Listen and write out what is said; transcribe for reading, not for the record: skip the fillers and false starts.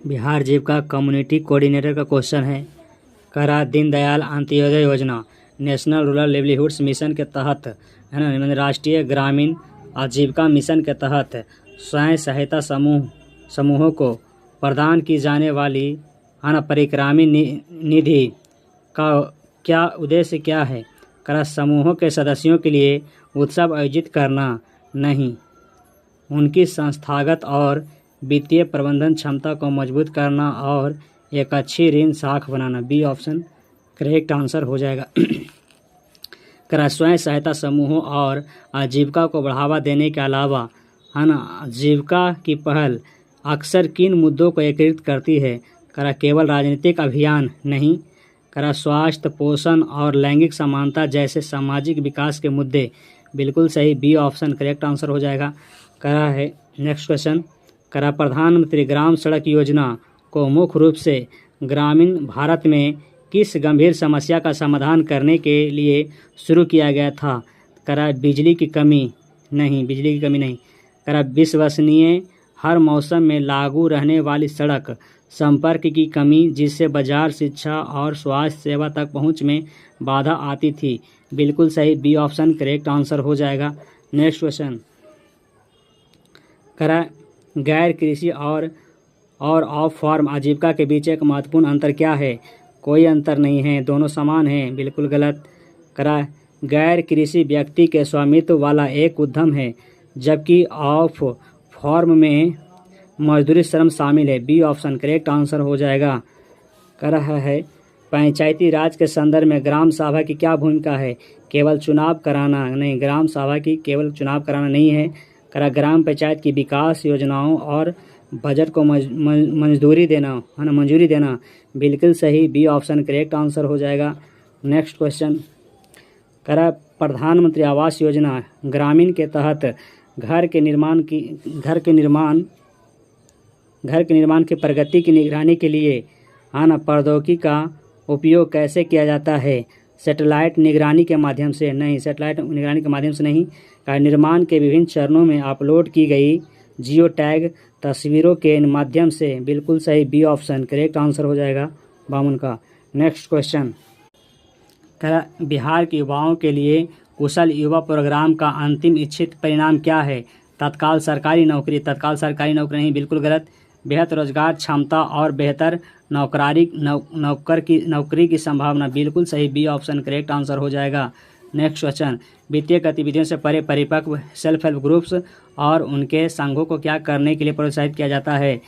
बिहार जीविका community coordinator का question है। करा दीनदयाल अंत्योदय योजना नेशनल रूरल लिवलीहुड्स मिशन के तहत है ना, मतलब राष्ट्रीय ग्रामीण आजीविका मिशन के तहत स्वयं सहायता समूहों को प्रदान की जाने वाली है ना परिक्रामी निधि का क्या उद्देश्य क्या है? करा समूहों के सदस्यों के लिए उत्सव आयोजित करना, नहीं। उनकी संस्थागत और वित्तीय प्रबंधन क्षमता को मजबूत करना और एक अच्छी ऋण साख बनाना। बी ऑप्शन करेक्ट आंसर हो जाएगा। करा स्वयं सहायता समूहों और आजीविका को बढ़ावा देने के अलावा है ना आजीविका की पहल अक्सर किन मुद्दों को एकीकृत करती है? करा केवल राजनीतिक अभियान, नहीं। करा स्वास्थ्य, पोषण और लैंगिक समानता जैसे सामाजिक विकास के मुद्दे, बिल्कुल सही, बी ऑप्शन करेक्ट आंसर हो जाएगा। करा है नेक्स्ट क्वेश्चन, करा प्रधानमंत्री ग्राम सड़क योजना को मुख्य रूप से ग्रामीण भारत में किस गंभीर समस्या का समाधान करने के लिए शुरू किया गया था? करा बिजली की कमी, नहीं, बिजली की कमी नहीं। करा विश्वसनीय हर मौसम में लागू रहने वाली सड़क संपर्क की कमी जिससे बाजार, शिक्षा और स्वास्थ्य सेवा तक पहुंच में बाधा आती थी, बिल्कुल सही, बी ऑप्शन करेक्ट आंसर हो जाएगा। नेक्स्ट क्वेश्चन, करा गैर कृषि और ऑफ फार्म आजीविका के बीच एक महत्वपूर्ण अंतर क्या है? कोई अंतर नहीं है, दोनों समान हैं, बिल्कुल गलत। करा गैर कृषि व्यक्ति के स्वामित्व वाला एक उद्यम है जबकि ऑफ फार्म में मजदूरी श्रम शामिल है, बी ऑप्शन करेक्ट आंसर हो जाएगा। कर रहा है पंचायती राज के संदर्भ में ग्राम सभा की क्या भूमिका है? केवल चुनाव कराना, नहीं, ग्राम सभा की केवल चुनाव कराना नहीं है। करा ग्राम पंचायत की विकास योजनाओं और बजट को मंजूरी देना, है ना, मंजूरी देना, बिल्कुल सही, बी ऑप्शन करेक्ट आंसर हो जाएगा। नेक्स्ट क्वेश्चन, करा प्रधानमंत्री आवास योजना ग्रामीण के तहत घर के निर्माण की प्रगति की निगरानी के लिए है ना प्रौद्योगिकी का उपयोग कैसे किया जाता है? सैटेलाइट निगरानी के माध्यम से, नहीं, सैटेलाइट निगरानी के माध्यम से नहीं। का निर्माण के विभिन्न चरणों में अपलोड की गई जियो टैग तस्वीरों के माध्यम से, बिल्कुल सही, बी ऑप्शन करेक्ट आंसर हो जाएगा 52 का। नेक्स्ट क्वेश्चन, बिहार के युवाओं के लिए कुशल युवा प्रोग्राम का अंतिम इच्छित परिणाम क्या है? तत्काल सरकारी नौकरी नहीं, बिल्कुल गलत। बेहतर रोजगार क्षमता और बेहतर नौकरी की संभावना, बिल्कुल सही, बी ऑप्शन करेक्ट आंसर हो जाएगा। नेक्स्ट क्वेश्चन, वित्तीय गतिविधियों से परे परिपक्व सेल्फ हेल्प ग्रुप्स और उनके संघों को क्या करने के लिए प्रोत्साहित किया जाता है?